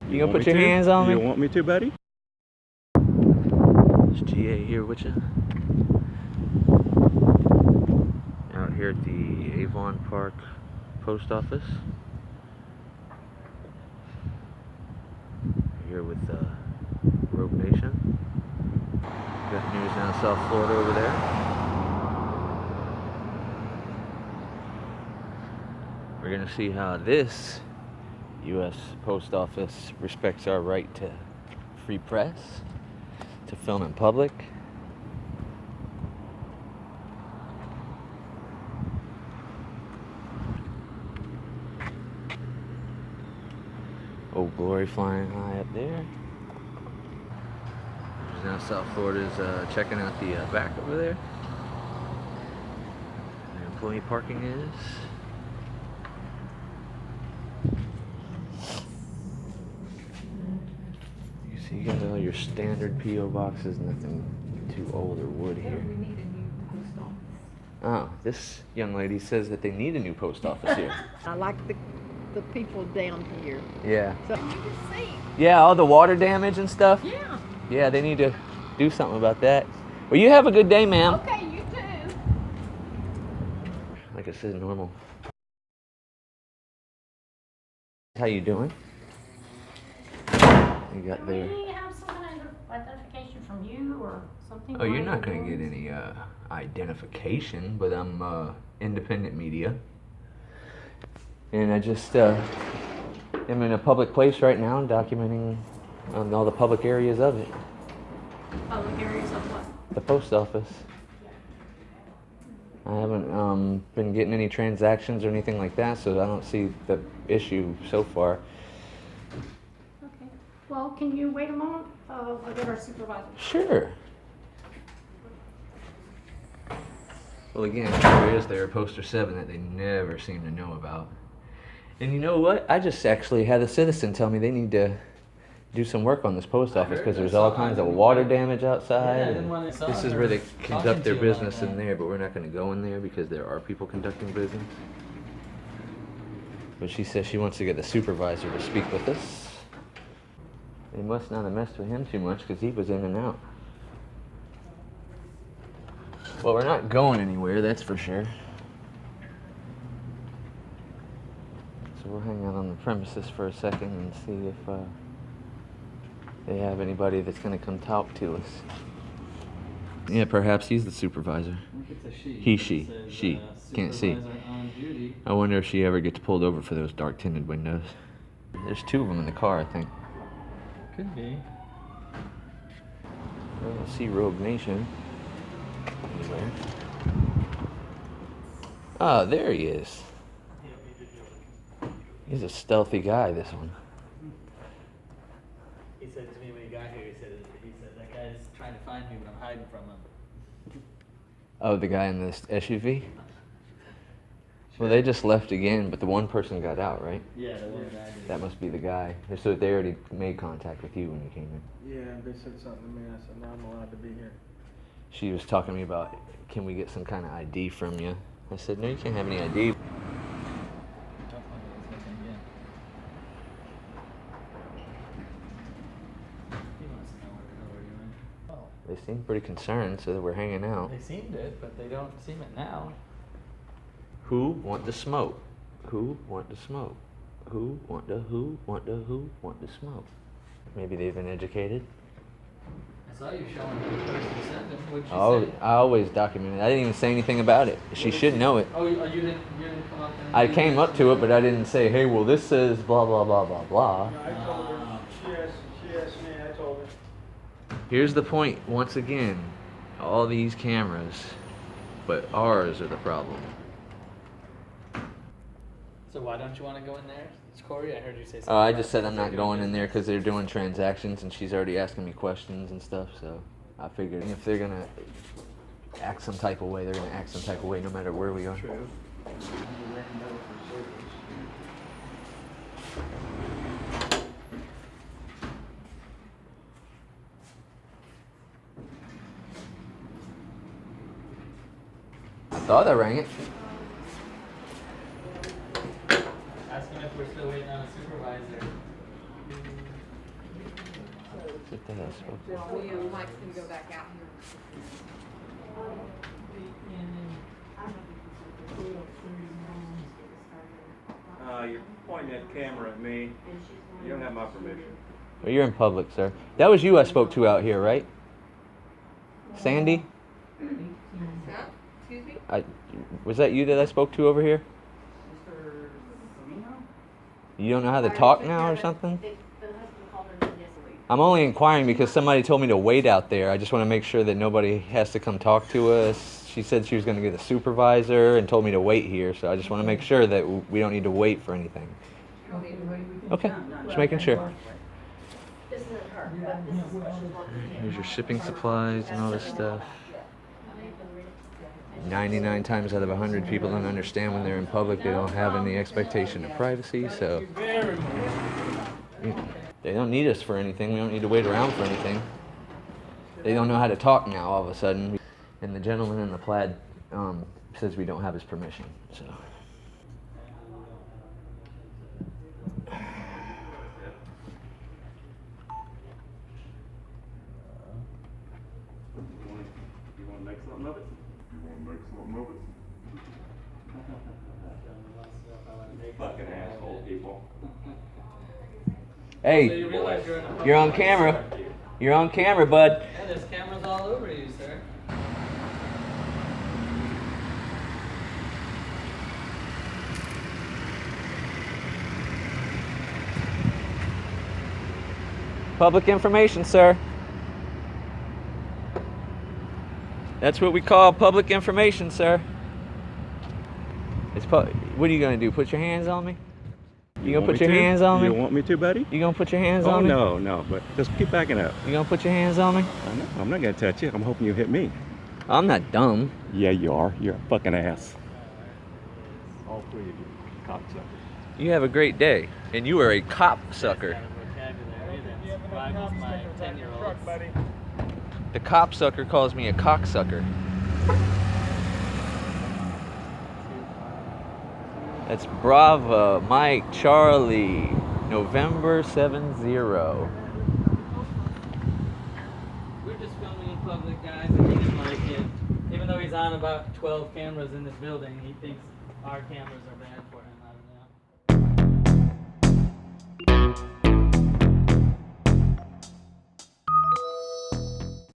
You gonna put your hands on me? You want me to, buddy? It's GA here with you. Out here at the Avon Park post office. Here with Rogue Nation. Got news down South Florida over there. We're gonna see how this U.S. Post Office respects our right to free press, to film in public. Old Glory flying high up there. Now South Florida's checking out the back over there. The employee parking is. You see, you got all your standard P.O. boxes, nothing too old or wood here. We need a new post office. Oh, this young lady says that they need a new post office here. I like the people down here. Yeah. So you can see. Yeah, all the water damage and stuff. Yeah. Yeah, they need to do something about that. Well, you have a good day, ma'am. Okay, you too. Like I said, normal. How you doing? You got Do there. we have some kind of identification from you or something? Oh, you're why not you're gonna get doing any identification, but I'm independent media, and I just am in a public place right now, documenting all the public areas of it. this? Public areas of what? The post office. I haven't been getting any transactions or anything like that, so I don't see the issue so far. Okay. Well, can you wait a moment? I'll get our supervisor. Sure. Well, again, there is there poster 7 that they never seem to know about. And you know what? I just actually had a citizen tell me they need to do some work on this post office because there's all kinds of water damage outside. And this is where they conduct their business in there, but we're not going to go in there because there are people conducting business. But she says she wants to get the supervisor to speak with us. They must not have messed with him too much because he was in and out. Well, we're not going anywhere, that's for sure. So we'll hang out on the premises for a second and see if they have anybody that's going to come talk to us. Yeah, perhaps he's the supervisor. It's a she. He, she. Can't see. Supervisor on duty. I wonder if she ever gets pulled over for those dark tinted windows. There's 2 of them in the car, I think. Could be. I don't see Rogue Nation anywhere. Oh, there he is. He's a stealthy guy, this one. He said to me when he got here, he said that guy's trying to find me, but I'm hiding from him. Oh, the guy in this SUV? Well, they just left again, but the one person got out, right? Yeah, the one guy did. That must be the guy. So they already made contact with you when you came in. Yeah, they said something to me, and I said, no, I'm allowed to be here. She was talking to me about, can we get some kind of ID from you? I said, no, you can't have any ID. They seem pretty concerned, so that we're hanging out. They seemed it, but they don't seem it now. Who want to smoke? Who want to smoke? Who want to smoke? Maybe they've been educated. I saw you showing her the person to send them. What'd she Oh, say? I always document it. I didn't even say anything about it. She should know it. Oh, you didn't come up and I came up to it, but I didn't say, hey, well, this says blah, blah, blah, blah, blah. No, I told her. She asked me, I told her. Here's the point, once again, all these cameras, but ours are the problem. So why don't you want to go in there? It's Corey. I heard you say something. Oh, I about just said I'm not doing going in there business. because they're doing transactions and she's already asking me questions and stuff, so I figured if they're gonna act some type of way, they're gonna act some type of way no matter where we are. True. I thought I rang it. Asking if we're still waiting on a supervisor. What the hell? Spoke to? Well, Mike's gonna go back out here. You're pointing that camera at me. You don't have my permission. Oh, you're in public, sir. That was you I spoke to out here, right? Sandy? Huh? Excuse me? Was that you that I spoke to over here? You don't know how to talk now or something? I'm only inquiring because somebody told me to wait out there. I just want to make sure that nobody has to come talk to us. She said she was going to get a supervisor and told me to wait here, so I just want to make sure that we don't need to wait for anything. Okay, just making sure. This isn't her, but this is what she's wanting. Here's your shipping supplies and all this stuff. 99 times out of 100 people don't understand when they're in public. They don't have any expectation of privacy, so they don't need us for anything. We don't need to wait around for anything. They don't know how to talk now all of a sudden. And the gentleman in the plaid says we don't have his permission, so. You want to make something of it? Fucking asshole people. Hey, So you realize you're in a you're on public camera. place. You're on camera, bud. Yeah, there's cameras all over you, sir. Public information, sir. That's what we call public information, sir. What are you gonna do? Put your hands on me? You gonna put your hands on You me? want me to, buddy? You gonna put your hands Oh, on me? no, but just keep backing up. You gonna put your hands on me? I know, I'm not gonna touch you. I'm hoping you hit me. I'm not dumb. Yeah, you are. You're a fucking ass. All three of you, cocksuckers. You have a great day, and you are a cop sucker. Kind of vocabulary that rivals my 10-year-olds. The cop sucker calls me a cocksucker. That's Bravo, Mike, Charlie, November 70. We're just filming in public, guys, and he didn't like it. Even though he's on about 12 cameras in this building, he thinks our cameras are bad for him. I don't know.